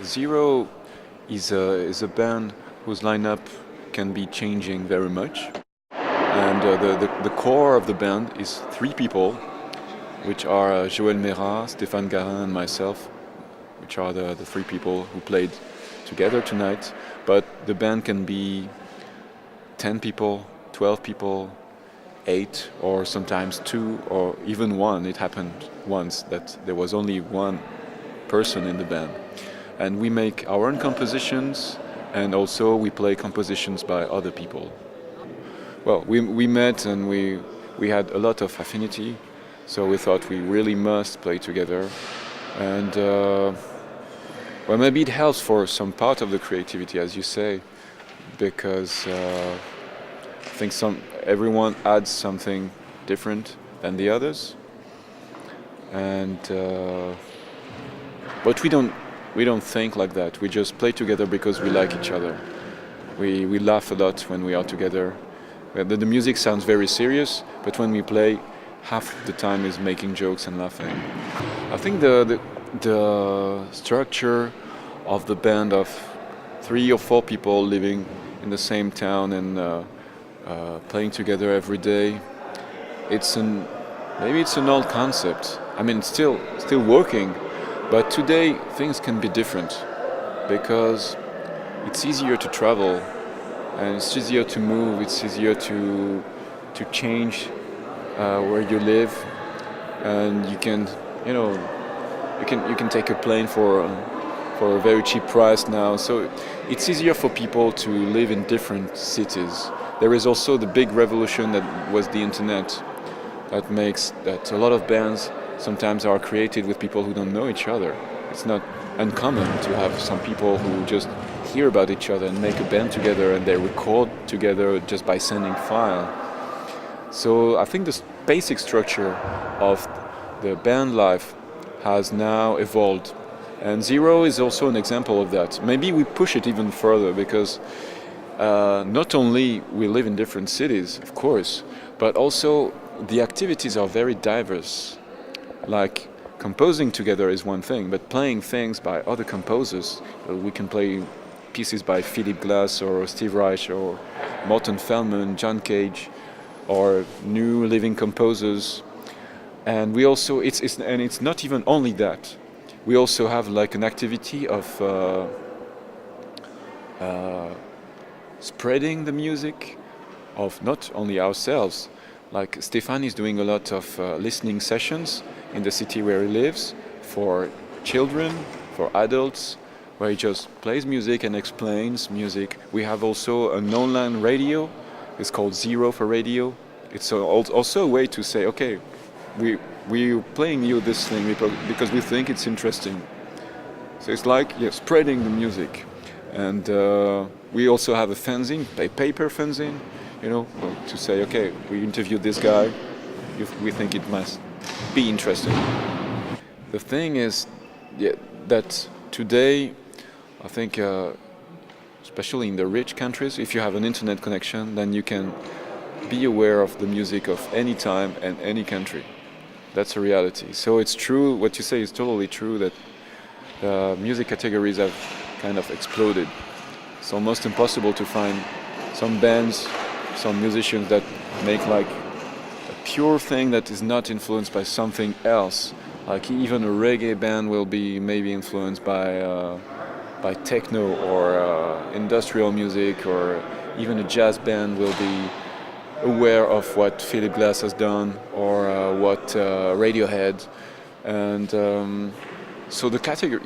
Zero is a band whose lineup can be changing very much. And the core of the band is three people, which are Joël Mera, Stéphane Garin, and myself, which are the three people who played together tonight. But the band can be 10 people, 12 people, 8, or sometimes 2, or even 1. It happened once that there was only one person in the band. And we make our own compositions, and also we play compositions by other people. Well, we met and we had a lot of affinity, so we thought we really must play together. And well, maybe it helps for some part of the creativity, as you say, because I think everyone adds something different than the others. And but we don't think like that. We just play together because we like each other. We laugh a lot when we are together. The music sounds very serious, but when we play, half the time is making jokes and laughing. I think the structure of the band of 3 or 4 people living in the same town and playing together every day, maybe it's an old concept. I mean, still working, but today things can be different because it's easier to travel and it's easier to move. It's easier to change where you live, and you can take a plane for a very cheap price now. So it's easier for people to live in different cities. There is also the big revolution that was the internet, that makes that a lot of bands sometimes are created with people who don't know each other. It's not uncommon to have some people who just hear about each other and make a band together, and they record together just by sending file. So I think the basic structure of the band life has now evolved, and Zero is also an example of that. Maybe we push it even further because not only we live in different cities, of course, but also the activities are very diverse. Like composing together is one thing, but playing things by other composers, we can play pieces by Philip Glass or Steve Reich or Morton Feldman, John Cage, or new living composers. And we also, it's not even only that. We also have like an activity of spreading the music of not only ourselves. Like Stéphane is doing a lot of listening sessions in the city where he lives for children, for adults, where he just plays music and explains music. We have also an online radio. It's called Zero for Radio. It's also a way to say, okay, we're playing you this thing because we think it's interesting. So it's like spreading the music. And we also have a fanzine, a paper fanzine, to say, okay, we interviewed this guy, we think it must be interesting. The thing is that today, I think, especially in the rich countries, if you have an internet connection, then you can be aware of the music of any time and any country. That's a reality. So it's true, what you say is totally true, that music categories have kind of exploded. It's almost impossible to find some bands, some musicians that make like a pure thing that is not influenced by something else. Like even a reggae band will be maybe influenced by techno or industrial music, or even a jazz band will be aware of what Philip Glass has done or what Radiohead. And so the category,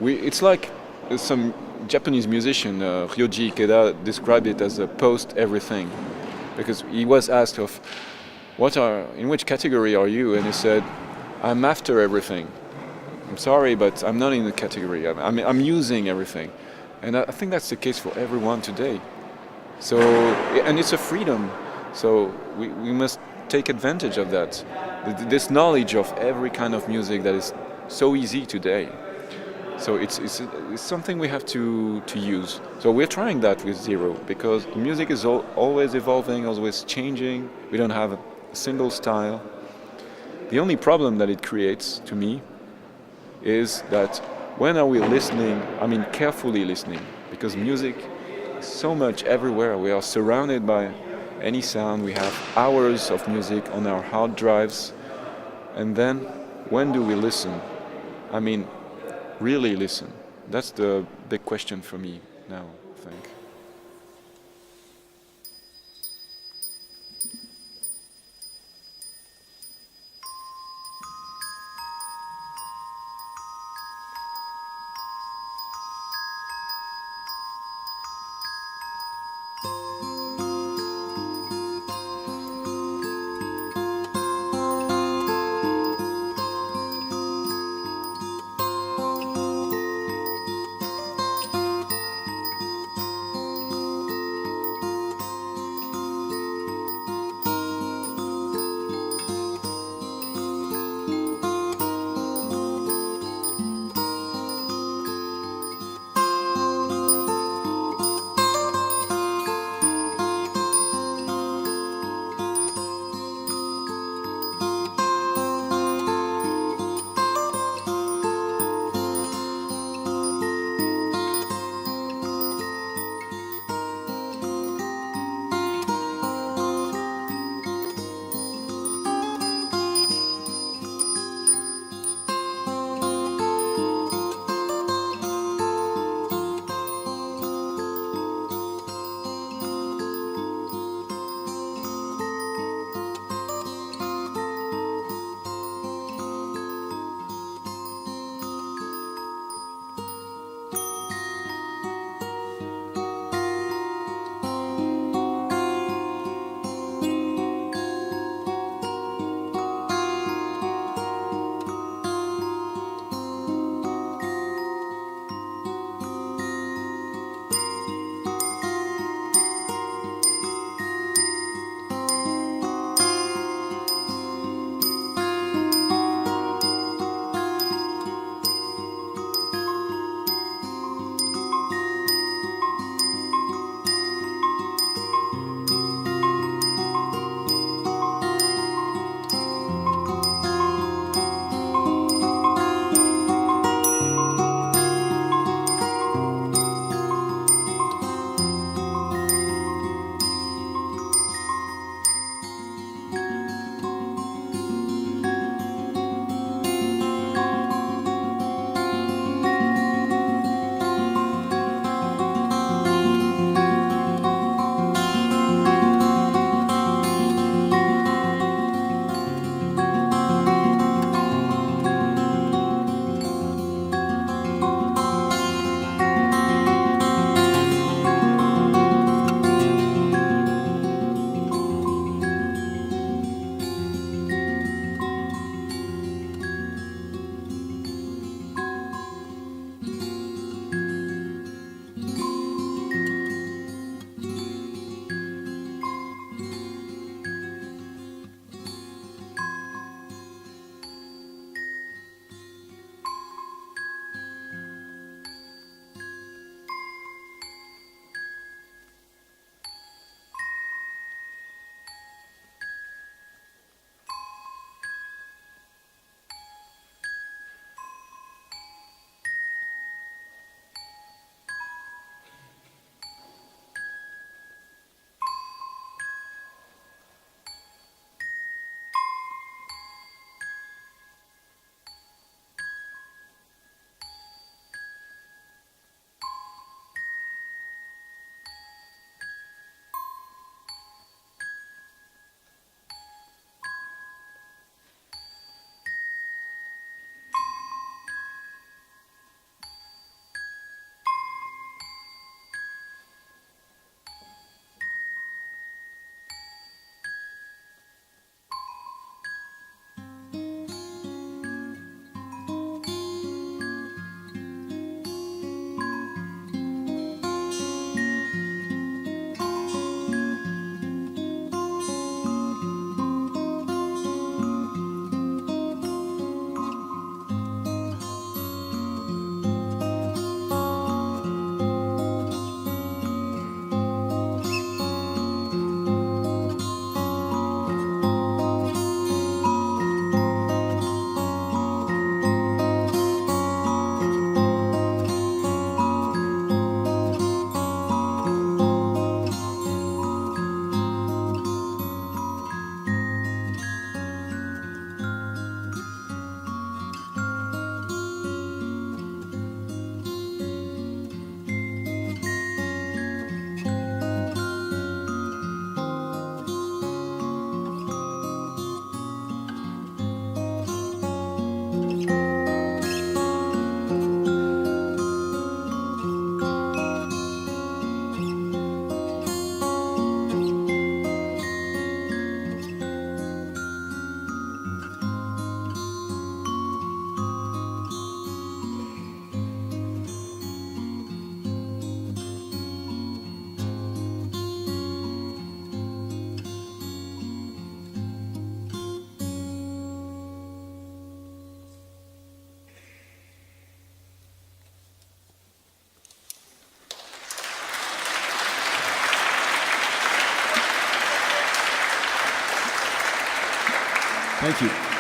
it's like some Japanese musician, Ryoji Ikeda, described it as a post-everything, because he was asked in which category are you? And he said, I'm after everything. I'm sorry, but I'm not in the category. I'm using everything. And I think that's the case for everyone today. So, and it's a freedom. So we must take advantage of that. This knowledge of every kind of music that is so easy today. So it's something we have to use. So we're trying that with Zero, because music is always evolving, always changing. We don't have a single style. The only problem that it creates, to me, is that When are we listening? I mean, carefully listening, because music is so much everywhere. We are surrounded by any sound. We have hours of music on our hard drives. And then, when do we listen? I mean, really listen. That's the big question for me now, I think. Thank you.